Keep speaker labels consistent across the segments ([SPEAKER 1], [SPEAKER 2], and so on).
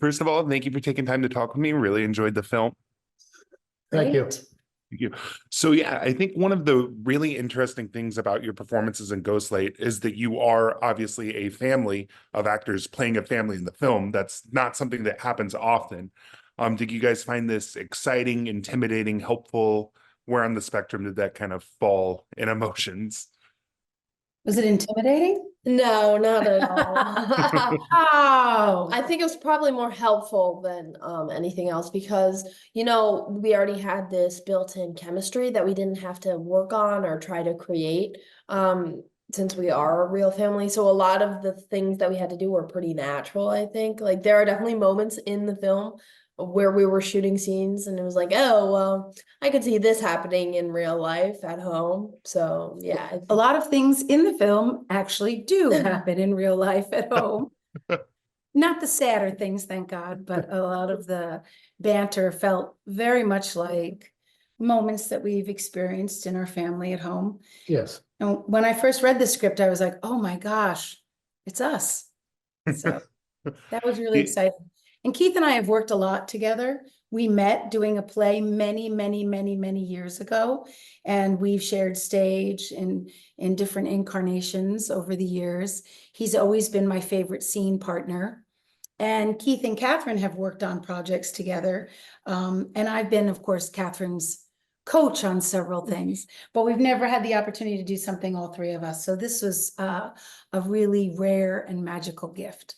[SPEAKER 1] First of all, thank you for taking time to talk with me. Really enjoyed the film.
[SPEAKER 2] Thank you.
[SPEAKER 3] Great.
[SPEAKER 1] Thank you. So yeah, I think one of the really interesting things about your performances in Ghostlight is that you are obviously a family of actors playing a family in the film. That's not something that happens often. Did you guys find this exciting, intimidating, helpful? Where on the spectrum did that kind of fall in emotions?
[SPEAKER 3] Was it intimidating?
[SPEAKER 2] No, not at all.
[SPEAKER 3] Oh,
[SPEAKER 2] I think it was probably more helpful than anything else because, we already had this built-in chemistry that we didn't have to work on or try to create since we are a real family. So a lot of the things that we had to do were pretty natural, I think. Like there are definitely moments in the film where we were shooting scenes and it was like, oh, well, I could see this happening in real life at home. So yeah.
[SPEAKER 3] a lot of things in the film actually do happen in real life at home. Not the sadder things, thank God, but a lot of the banter felt very much like moments that we've experienced in our family at home.
[SPEAKER 4] Yes.
[SPEAKER 3] And when I first read the script, I was like, oh my gosh, it's us. So that was really exciting. And Keith and I have worked a lot together. We met doing a play many, many, many, many years ago, and we've shared stage in different incarnations over the years. He's always been my favorite scene partner. And Keith and Catherine have worked on projects together. And I've been, of course, Catherine's coach on several things, but we've never had the opportunity to do something, all three of us. So this was a really rare and magical gift.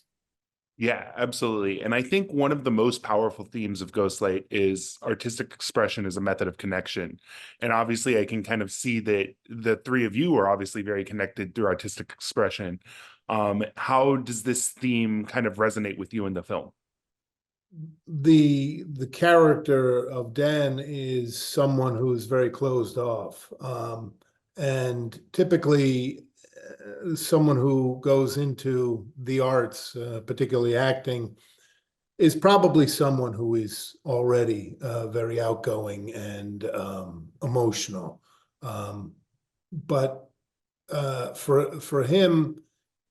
[SPEAKER 1] Yeah, absolutely. And I think one of the most powerful themes of Ghostlight is artistic expression as a method of connection. And obviously, I can kind of see that the three of you are obviously very connected through artistic expression. How does this theme kind of resonate with you in the film?
[SPEAKER 4] The character of Dan is someone who is very closed off, and typically someone who goes into the arts, particularly acting, is probably someone who is already very outgoing and emotional. But for him,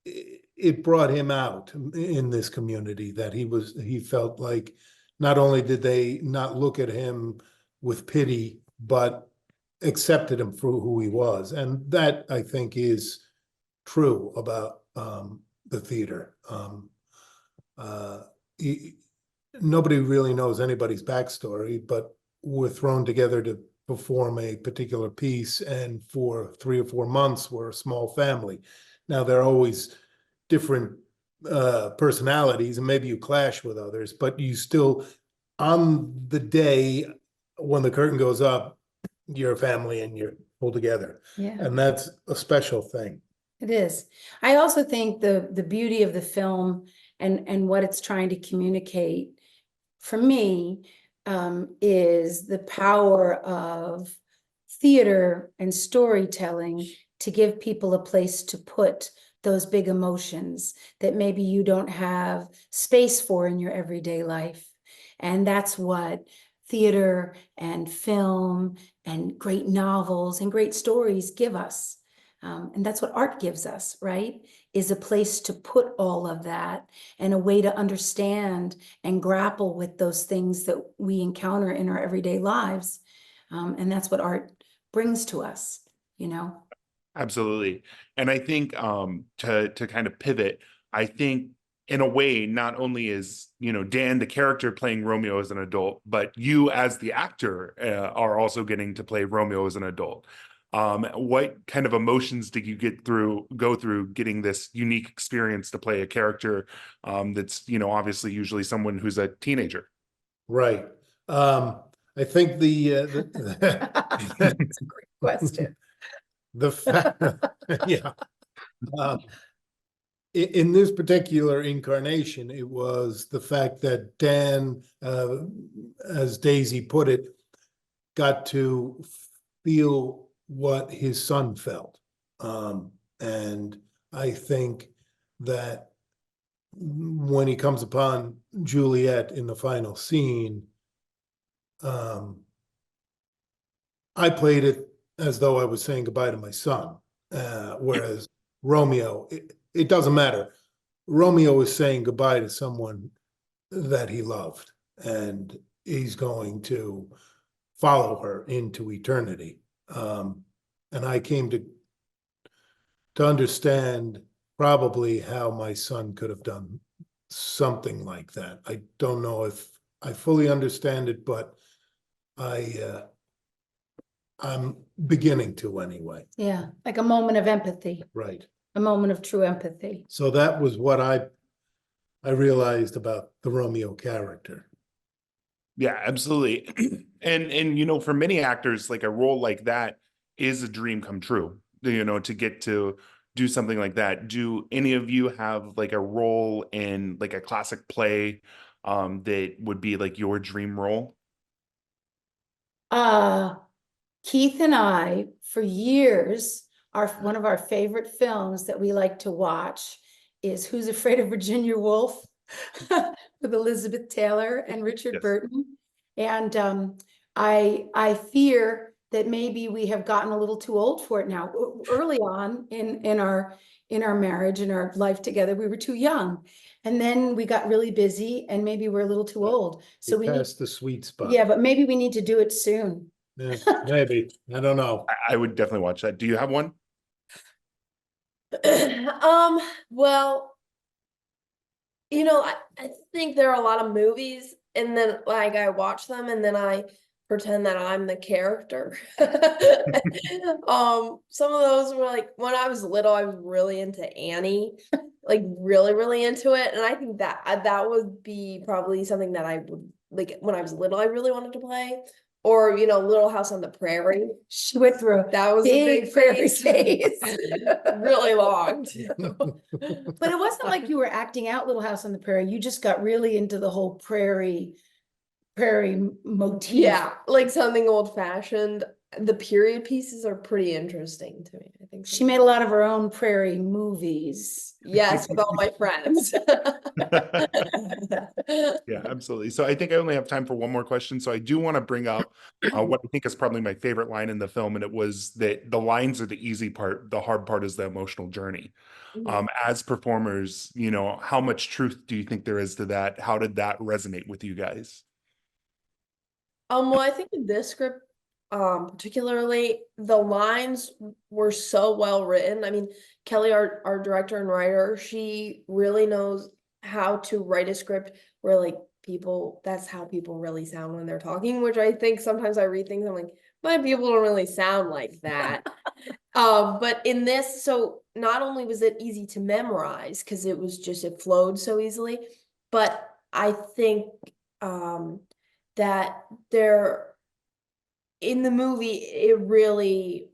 [SPEAKER 4] it brought him out in this community that he felt like not only did they not look at him with pity, but accepted him for who he was. And that, I think, is true about the theater. Nobody really knows anybody's backstory, but we're thrown together to perform a particular piece, and for 3 or 4 months, we're a small family. Now, there are always different personalities, and maybe you clash with others, but you still, on the day when the curtain goes up, you're a family and you're pulled together.
[SPEAKER 3] Yeah.
[SPEAKER 4] And that's a special thing.
[SPEAKER 3] It is. I also think the beauty of the film and what it's trying to communicate for me is the power of theater and storytelling to give people a place to put those big emotions that maybe you don't have space for in your everyday life. And that's what theater and film and great novels and great stories give us. And that's what art gives us, right? Is a place to put all of that and a way to understand and grapple with those things that we encounter in our everyday lives. And that's what art brings to us,
[SPEAKER 1] Absolutely. And I think to kind of pivot, I think in a way, not only is, Dan, the character, playing Romeo as an adult, but you as the actor are also getting to play Romeo as an adult. What kind of emotions did you go through getting this unique experience to play a character that's, obviously usually someone who's a teenager?
[SPEAKER 4] Right. I think
[SPEAKER 3] That's a great question.
[SPEAKER 4] the fact, yeah. In this particular incarnation, it was the fact that Dan, as Daisy put it, got to feel what his son felt. And I think that when he comes upon Juliet in the final scene, I played it as though I was saying goodbye to my son, whereas Romeo, it doesn't matter. Romeo is saying goodbye to someone that he loved, and he's going to follow her into eternity. And I came to understand probably how my son could have done something like that. I don't know if I fully understand it, but I'm beginning to anyway.
[SPEAKER 3] Yeah, like a moment of empathy,
[SPEAKER 4] Right.
[SPEAKER 3] a moment of true empathy.
[SPEAKER 4] So that was what I realized about the Romeo character.
[SPEAKER 1] Yeah, absolutely. And you know, for many actors, like a role like that is a dream come true, you know, to get to do something like that. Do any of you have like a role in like a classic play that would be like your dream role?
[SPEAKER 3] Keith and I, for years, one of our favorite films that we like to watch is Who's Afraid of Virginia Woolf with Elizabeth Taylor and Richard
[SPEAKER 1] Yes.
[SPEAKER 3] Burton. And I fear that maybe we have gotten a little too old for it now. Early on in our marriage, in our life together, we were too young. And then we got really busy and maybe we're a little too old. So we need,
[SPEAKER 4] Past the sweet spot.
[SPEAKER 3] yeah, but maybe we need to do it soon.
[SPEAKER 4] Yeah, maybe. I don't know.
[SPEAKER 1] I would definitely watch that. Do you have one?
[SPEAKER 2] Well, you know, I think there are a lot of movies, and then like I watch them and then I pretend that I'm the character. Some of those were like when I was little, I was really into Annie, like really into it. And I think that that would be probably something that I would like when I was little, I really wanted to play. Or, you know, Little House on the Prairie.
[SPEAKER 3] She went through a
[SPEAKER 2] That was a big
[SPEAKER 3] prairie
[SPEAKER 2] phase.
[SPEAKER 3] phase.
[SPEAKER 2] Really long too.
[SPEAKER 3] But it wasn't like you were acting out Little House on the Prairie. You just got really into the whole prairie motif.
[SPEAKER 2] Yeah, like something old fashioned. The period pieces are pretty interesting to me. I think
[SPEAKER 3] She made a lot of her own prairie movies.
[SPEAKER 2] yes, with all my friends.
[SPEAKER 1] Yeah, absolutely. So I think I only have time for one more question. So I do want to bring up what I think is probably my favorite line in the film, and it was that the lines are the easy part. The hard part is the emotional journey. As performers, you know, how much truth do you think there is to that? How did that resonate with you guys?
[SPEAKER 2] Well, I think in this script, particularly, the lines were so well written. I mean, Kelly, our director and writer, she really knows how to write a script where like people, that's how people really sound when they're talking, which I think sometimes I read things, I'm like, my people don't really sound like that. But in this, so not only was it easy to memorize because it was just, it flowed so easily, but I think, that there in the movie it really,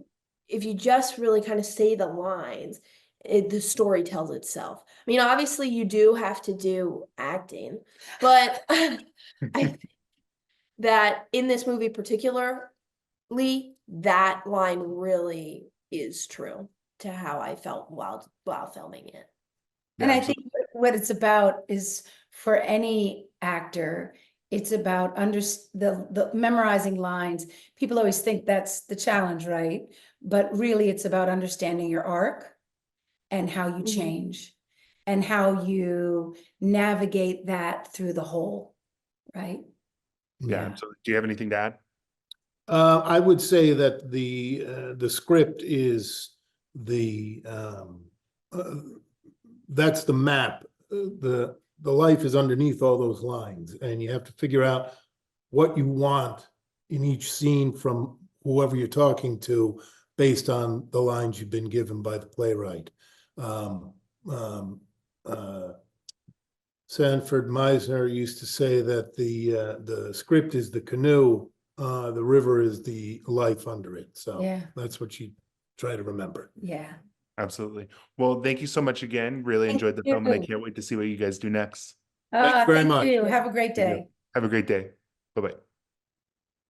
[SPEAKER 2] if you just really kind of say the lines, the story tells itself. I mean, obviously you do have to do acting, but I think that in this movie particularly, that line really is true to how I felt while filming it.
[SPEAKER 3] And
[SPEAKER 1] Yeah,
[SPEAKER 3] I think what it's about is for any actor, it's about the memorizing lines. People always think that's the challenge, right? But really it's about understanding your arc and how you change and how you navigate that through the whole, right?
[SPEAKER 1] yeah. So do you have anything to add?
[SPEAKER 4] I would say that the script is that's the map. The life is underneath all those lines, and you have to figure out what you want in each scene from whoever you're talking to based on the lines you've been given by the playwright. Sanford Meisner used to say that the script is the canoe, the river is the life under it. So
[SPEAKER 3] Yeah.
[SPEAKER 4] that's what you try to remember.
[SPEAKER 3] Yeah.
[SPEAKER 1] Absolutely. Well, thank you so much again. Really
[SPEAKER 3] Thank
[SPEAKER 1] enjoyed the film, and I
[SPEAKER 3] you.
[SPEAKER 1] can't wait to see what you guys do next.
[SPEAKER 4] Thank you very
[SPEAKER 3] Thank
[SPEAKER 4] much.
[SPEAKER 3] you. Have a great
[SPEAKER 1] Thank you.
[SPEAKER 3] day.
[SPEAKER 1] Have a great day. Bye-bye.